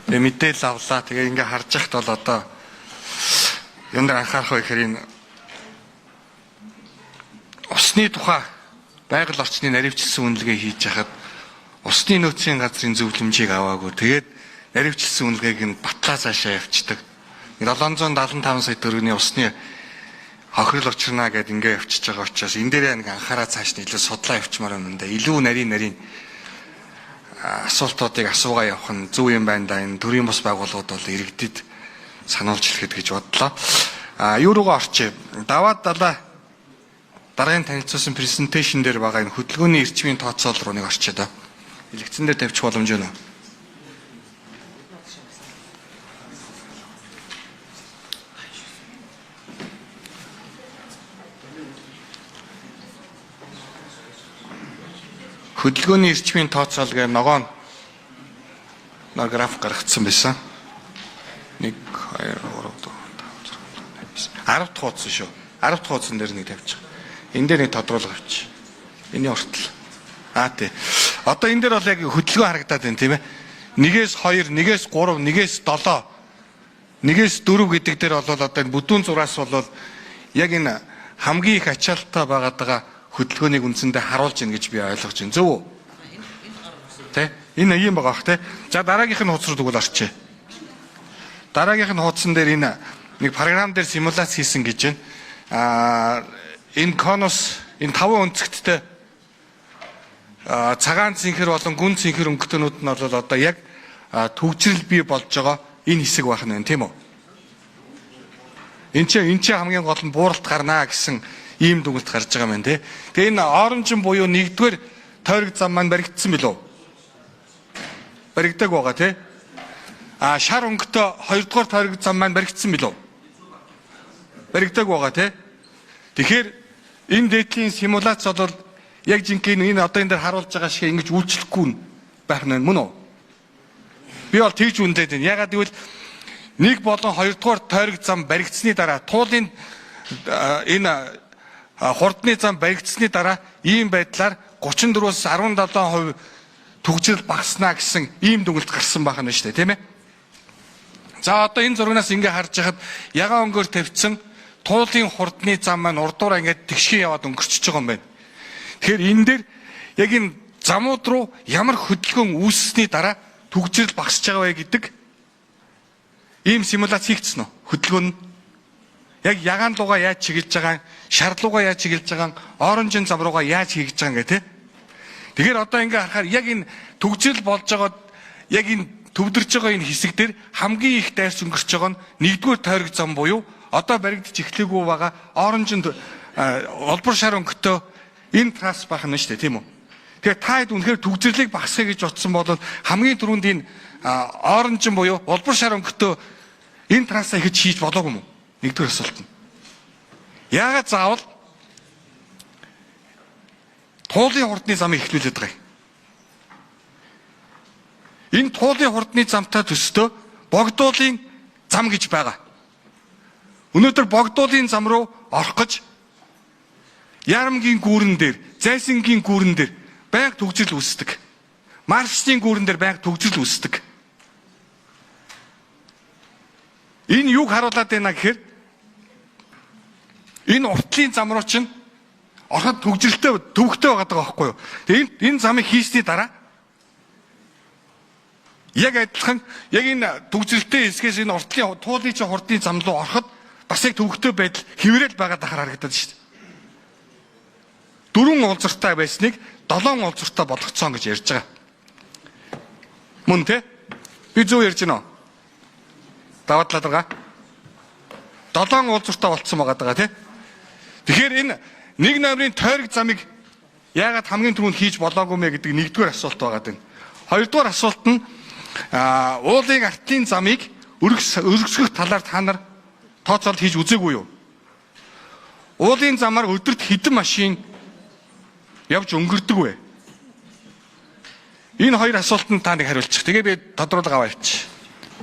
Тэгээ мэдээлэл авлаа. Тэгээ ингээ харж яхад бол одоо юм дээр анхаарах гэхээр энэ усны тухай байгаль орчны наривчлсан үнэлгээ хийж хахад усны нөөцийн газрын зөвлөмжийг аваагүй. Тэгээд наривчлсан үнэлгээг нь батлаа цаашаа явчихдаг. 775 сая төгрөгийн усны хохирол учрна гэдээ ингээ явчихж байгаа учраас энэ дээр нэг анхаараа цааш нь илүү судлаа явчмаар юм да. Илүү нарийн асуултуудыг асуугаа явах нь зөв юм байна да. Энэ төрийн бус байгууллагууд бол иргэдэд сануулж хэлэхэд гэж бодлоо. Юу руугаа орчээ. Даваад далаа дараагийн танилцуулсан презентацийн дээр байгаа энэ хөдөлгөөний эрчмийн тооцоол руу нэг орчээ да. Илэгцэн дээр тавьчих боломж байна уу? Хөдөлгөөний эрчмийн тооцоол гэх ногоон граф гаргацсан байсан. 1 2 3 4 5 6 10 дахь хуудас шүү. 10 дахь хуудсан дээр нэг тавьчих. Энэ дээр нэг тодруулга авчих. Эний уртл. Тий. Одоо энэ дээр бол яг хөдөлгөөн харагдаад байна тийм ээ. 1-ээс 2, 1-ээс 3, 1-ээс 7, 1-ээс 4 гэдэг дээр бол одоо энэ бүдүүн зураас бол яг энэ хамгийн их ачаалттай байгаа хөдөлгөөнийг үндсэндээ харуулж ийн гэж би ойлгож байна. Зөв үү? Тэ? Энэ ийм байгаа бах тэ. За дараагийнх нь хуудас руу тэгвэл орчээ. Дараагийнх нь хуудсан дээр энэ нэг програм дээр симуляц хийсэн гэж байна. Энэ конус энэ 5 өнцгттэй цагаан цэнхэр болон гүн цэнхэр өнгөтөнүүд нь бол одоо яг төгжрэл бий болж байгаа энэ хэсэг байх нь байна тийм үү? Энд чинь хамгийн гол нь бууралт гарнаа гэсэн ийм дүгнэлт гарч байгаа юм тий. Тэгээ энэ оронжин буюу 1-р тойрог зам маань баригдсан билүү? Баригдаг байгаа тий. Шар өнгөтэй 2-р тойрог зам маань баригдсан билүү? Баригдаг байгаа тий. Тэгэхээр энэ дээдлийн симуляц бол яг жинхэнэ энэ одоо энэ дээр харуулж байгаа шиг ингэж үйлчлэхгүй байх нь мөн үү? Би бол тэгж үнэлээд байна. Ягаад гэвэл 1 болон 2-р тойрог зам баригдсны дараа туулын энэ хурдны зам баригдсны дараа ийм байдлаар 34-аас 17% төгжрөл багаснаа гэсэн ийм дүгнэлт гарсан байх нь шүү дээ, тийм ээ. За одоо энэ зургаас ингээ харж байхад ягаан өнгөөр тавьсан туулын хурдны зам маань урдуура ингээд тэгшин яваад өнгөрчихөж байгаа юм байна. Тэгэхээр энэ дээр яг энэ замууд руу ямар хөдөлгөөн үүссэний дараа төгжрөл багасж байгаа вэ гэдэг ийм симуляц хийгдсэн үү? Хөдөлгөөн нь яг ягаан лугаа яаж чиглэж байгаа, шар лугаа яаж чиглэж байгаа, оронжин зам руугаа яаж хийгдэж байгаа гэх тээ. Тэгэхээр одоо ингээ харахаар яг энэ төгжрөл болж байгаа яг энэ төвдөрж байгаа энэ хэсэг дээр хамгийн их дайрч өнгөрч байгаа нь 1-р тойрог зам буюу одоо баригдаж эхлэегүй байгаа оронжин олбор шар өнгөтэй энэ трасс байх нь шүү дээ тийм үү. Тэгэхээр та хэд үнэхээр төгжрлийг багасгах гэж бодсон бол хамгийн түрүүнд энэ оронжин буюу олбор шар өнгөтэй энэ трассаа ихэж хийж болоогүй юм уу? 1-р асуулт нь. Яагаад заавал туулын хурдны замыг эхлүүлээд байгаа юм? Энэ туулын хурдны замтай төстөө богдуулын зам гэж байгаа. Өнөөдөр богдуулын зам руу орох гэж Ярамгийн гүүрэн дээр, Зайсангийн гүүрэн дээр байнга төгжрөл үүсдэг. Маршны гүүрэн дээр байнга төгжрөл үүсдэг. Энэ юуг харуулад байна гэхээр энэ уртлын зам руу чинь ороход төгжрэлтэй төвөгтэй байгаа байхгүй юу? Тэгээ энэ замыг хийсний дараа яг адилхан яг энэ төгжрэлтэй хэсгээс энэ уртлын туулын чинь хурдны зам руу ороход бас яг төвөгтэй байдал хэврээл байгаа дахаар харагдаад шүү дээ. 4 уулзартай байсныг 7 уулзартай болгоцсон гэж ярьж байгаа. Мөн тэ? Би зөв ярьж байна уу? Даваадлаад байгаа. 7 уулзартай болцсон байгаа даа тий. Тэгэхээр энэ 1 номерын тойрог замыг яагаад хамгийн түрүүнд хийж болоогүй мэ гэдэг 1-р асуулт байгаа даа. 2-р асуулт нь уулын артлын замыг өргөсгөх талаар та нар тооцоолт хийж үзээгүй юу? Уулын замаар өдөрт хэдэн машин явж өнгөрдөг вэ? Энэ 2 асуултанд та нэг хариулчих. Тэгээ би тодруулга аваа явчих.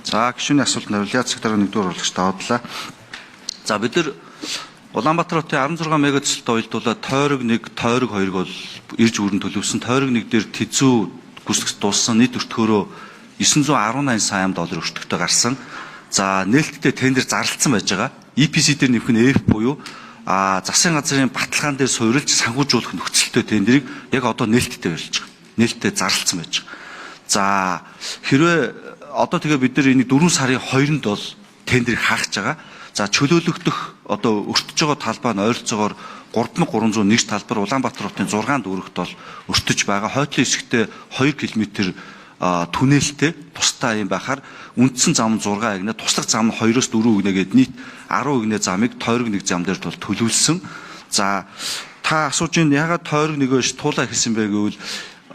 За гишүүний асуултанд хариулъя. Цэгтэр 1-р урлагч даваадлаа. За бид нар Улаанбаатар хотын 16 мегацэлтэй уялдуулаад тойрог 1, тойрог 2-ыг бол ирж өрн төлөвсөн. Тойрог 1 дээр тэзүү гүсгэж дууссан нийт өртгөөрөө $918 сая өртөгтэй гарсан. За нээлттэй тендер зарлагдсан байж байгаа. EPC дээр нэмэх нь F буюу засгийн газрын баталгаан дээр суурилж санхүүжүүлэх нөхцөлтэй тендерийг яг одоо нээлттэй барьж байгаа. Нээлттэй зарлагдсан байж байгаа. За хэрвээ одоо тэгээ бид нар энийг 4 сарын 2-нд бол тендерийг хааж байгаа. За чөлөөлөгдөх одоо өртөж байгаа талбай нь ойролцоогоор 3301 талбар Улаанбаатар хотын 6 дүүрэгт бол өртөж байгаа. Хойтлын хэсэгтээ 2 км түнэлтэй тустай юм байхаар үндсэн зам нь 6 агнаа, туслах зам нь 2-4 агнаа гээд нийт 10 агнаа замыг тойрог нэг зам дээр бол төлөвлөсөн. За та асууж байна ягаад тойрог нэгөө туулаа хэлсэн бэ гэвэл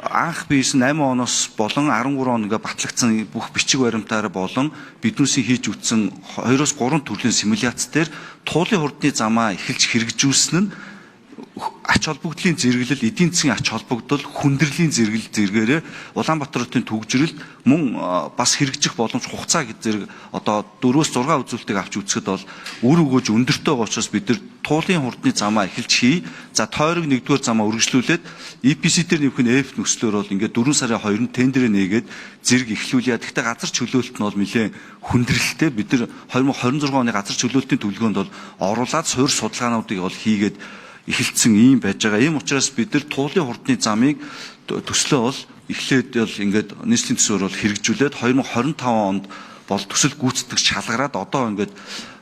анх биесэн 8 оноос болон 13 он ингээ батлагдсан бүх бичиг баримтаар болон биднүүсийн хийж үтсэн 2-3 төрлийн симуляц дээр туулын хурдны замаа эхэлж хэрэгжүүлсэн нь ач холбогдлын зэрэглэл, эдийн засгийн ач холбогдол, хүндрэлийн зэрэгээрээ Улаанбаатар хотын төгжрөлд мөн бас хэрэгжих боломж хугацаа зэрэг одоо 4-6 үзүүлэлтийг авч үзэхэд бол үр өгөөж өндөртэй байгаа учраас бид нар туулын хурдны замаа эхэлж хий. За тойрог 1-р замаа үргэлжлүүлээд EPC дээр нэмэх нь F нөхцлөөр бол ингээд 4 сарын 2-нд тендерээ нээгээд зэрэг эхлүүлье. Гэхдээ газар чөлөөлөлт нь бол нэлээд хүндрэлтэй. Бид нар 2026 оны газар чөлөөлтийн төлөвлөгөөнд бол оруулаад суурь судалгаануудыг бол хийгээд эхэлсэн юм байж байгаа. Ийм учраас бид нар туулын хурдны замыг төслөө бол эхлээд бол ингээд нийслэлийн төсвөр бол хэрэгжүүлээд 2025 онд бол төсөл гүйцэтгэж шалгараад одоо ингээд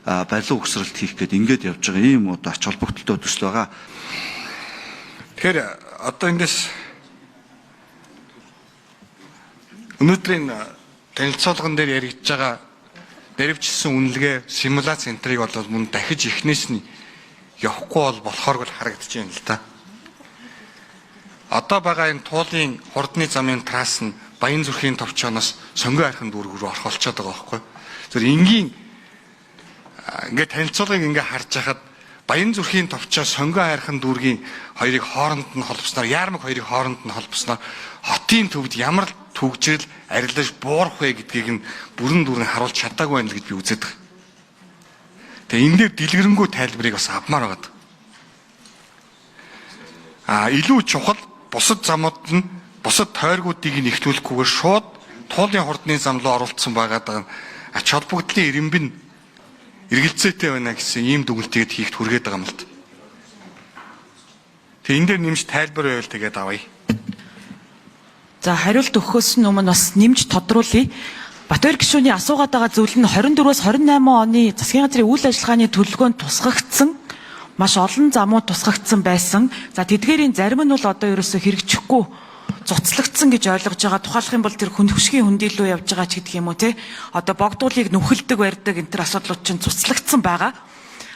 барилга угсралт хийх гээд ингээд явж байгаа ийм одоо ач холбогдолтой төсөл байгаа. Тэгэхээр одоо эндээс өнөөдрийн танилцуулган дээр яригдж байгаа дэрвчилсэн үнэлгээ симуляц центрыг бол мөн дахиж эхнээс нь явахгүй бол болохоор л харагдаж байна л да. Одоо байгаа энэ туулын хурдны замын трасс нь Баян зүрхийн товчооноос Сонгоо хайрхан дүүрэг рүү орох болчиход байгаа байхгүй. Зөв энгийн ингээд танилцуулгыг ингээд харж хахад Баян зүрхийн товчоо Сонгоо хайрхан дүүргийн хоёрыг хооронд нь холбосноор, Яармаг хоёрыг хооронд нь холбосноор хотын төвд ямар төгжрөл арилаж буурах вэ гэдгийг нь бүрэн дүүрэн харуулж чадаагүй байна л гэж би үзээд байгаа. Тэгээ энэ дээр дэлгэрэнгүй тайлбарыг бас авмаар байгаа. Илүү чухал бусад замууд нь бусад тойргуудыг нь ихлүүлэхгүйгээр шууд туулын хурдны зам руу оруулсан байгаа ач холбогдлын ирэмбэн эргэлзээтэй байна гэсэн ийм дүгнэлтийг хийх хүргээд байгаа юм л да. Тэгээ энэ дээр нэмж тайлбар байвал тэгээд авъя. За хариулт өгөхөөс өмнө бас нэмж тодруулъя. Батбаяр гишүүний асуугаад байгаа зүйл нь 24-өөс 28 оны засгийн газрын үйл ажиллагааны төлөвлөгөөнд тусгагдсан маш олон замууд тусгагдсан байсан. За тэдгээрийн зарим нь бол одоо ерөөсөө хэрэгжихгүй цуцлагдсан гэж ойлгож байгаа. Тухайлах юм бол тэр хүндэвшгийн хөндийлөө явж байгаа ч гэдэг юм уу те. Одоо богдуулыг нүхэлдэг барьдаг энэ төр асуудлууд чинь цуцлагдсан байгаа.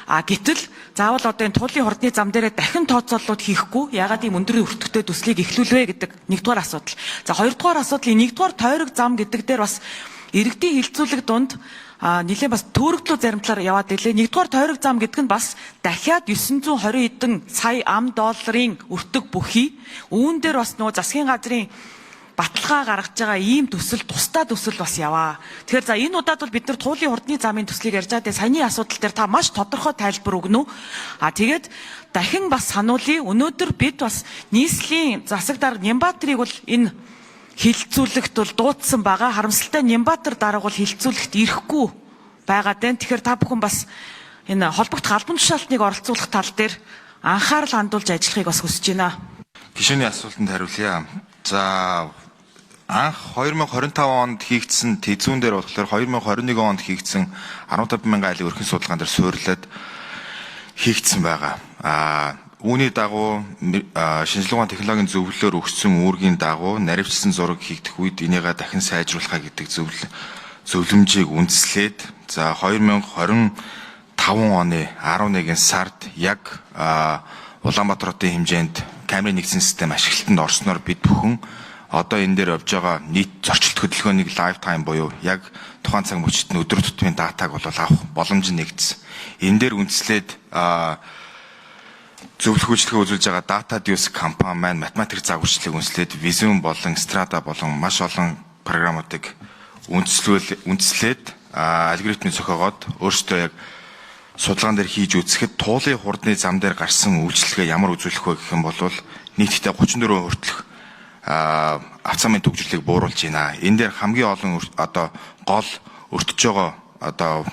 Гэтэл заавал одоо энэ туулын хурдны зам дээрээ дахин тооцооллууд хийхгүй ягаад ийм өндөр өртөгтэй төслийг эхлүүлвэ гэдэг нэгдүгээр асуудал. За хоёрдугаар асуудлын нэгдүгээр тойрог зам гэдэг дээр бас иргэдийн хилцүүлэг дунд нэлээд бас төөрөгдлөө заримтлаар яваад илээ. Нэгдүгээр тойрог зам гэдэг нь бас дахиад 920 эдэн сая $, өртөг бүхий. Үүн дээр бас нөгөө засгийн газрын баталгаа гаргаж байгаа ийм төсөл тусдаа төсөл бас яваа. Тэгэхээр за энэ удаад бол бид нар туулын хурдны замын төслийг ярьж байгаа. Саяны асуудал дээр та маш тодорхой тайлбар өгнө үү? Тэгээд дахин бас сануулъя. Өнөөдөр бид бас нийслэлийн засаг дарга Нямбатарыг бол энэ хилцүүлэгт бол дуудсан байгаа. Харамсалтай Нямбатар дарга бол хилцүүлэгт ирэхгүй байгаа дээ. Тэгэхээр та бүхэн бас энэ холбогдох албан тушаалтныг оролцуулах тал дээр анхаарал хандуулж ажиллахыг бас хүсэж байна. Гишүүний асуултанд хариулъя. За анх 2025 онд хийгдсэн тэзүүн дээр болохоор 2021 онд хийгдсэн 15,000 айлын өрхийн судалгаан дээр суйрлаад хийгдсэн байгаа. Үүний дагуу шинжилгээ технологийн зөвлөлөөр өгсөн үүргийн дагуу наривчсан зураг хийгдэх үед энийгээ дахин сайжруулахаа гэдэг зөвлөмжийг үндэслээд за 2025 оны 11 сард яг Улаанбаатар хотын хэмжээнд камерын нэгдсэн систем ашиглалтанд орсноор бид бүхэн одоо энэ дээр явж байгаа нийт зорчилт хөдөлгөөнийг лайфтайм буюу яг тухайн цаг мөчид өдөр тутмын датаг бол авах боломж нэгдсэн. Энэ дээр үндэслээд зөвлөх үйлчлэгээ үзүүлж байгаа DataDeus компани маань математик загварчлалыг үндэслээд Visum болон Strada болон маш олон програмуудыг үндэслээд алгоритмыг зохиогоод өөрсдөө яг судалгаан дээр хийж үзэхэд туулын хурдны зам дээр гарсан үйлчлэгээ ямар үзүүлэх вэ гэх юм бол нийтдээ 34% хүртэлх авцамын төгжрлийг бууруулж байна. Энэ дээр хамгийн олон одоо гол өртөж байгаа одоо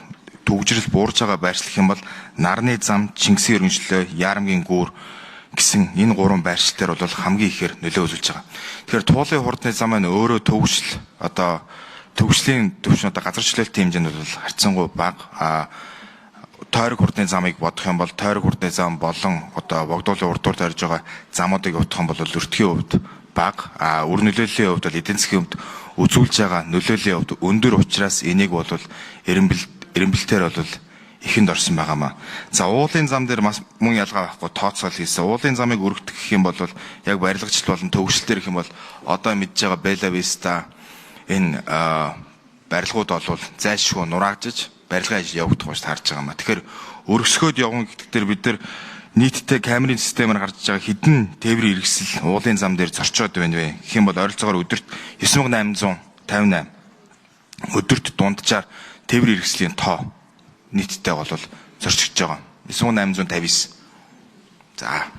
төгжрөл буурж байгаа байршлах юм бол нарны зам, Чингисийн өргөнчлөө, Яарамгийн гүүр гэсэн энэ гурван байршлтаар бол хамгийн ихээр нөлөө үзүүлж байгаа. Тэгэхээр туулын хурдны зам маань өөрөө төгжрөл одоо төгжлийн төвшин одоо газарчлалтын хэмжээнд бол харьцангуй бага. Тойрог хурдны замыг бодох юм бол тойрог хурдны зам болон одоо богдуулын урдуур тарьж байгаа замуудыг бодох юм бол өртгийн хувьд бага. Үр нөлөөллийн хувьд бол эдийн засгийн хувьд үзүүлж байгаа нөлөөллийн хувьд өндөр учраас энийг бол эренбэлтээр бол ихэнд орсон байгаамаа. За уулын зам дээр бас мөн ялгаа байхгүй тооцоол хийсэн. Уулын замыг өргөдөх гэх юм бол яг барилгачт болон төвшөлтөр гэх юм бол одоо мэдж байгаа Бела Виста энэ барилгууд бол зайлшгүй нураажж барилгын ажил явагдах гэж харж байгаа маа. Тэгэхээр өргөсгөөд явган гэхдээ бид нар нийтдээ камерын системээр гарч байгаа хэдэн тээврийн иргэсэл уулын зам дээр зорчоод байна вэ? Гэх юм бол ойролцоогоор өдөрт 9858 өдөрт дунджаар тээврийн иргэслийн тоо нийтдээ бол зорчигдж байгаа. 9859. За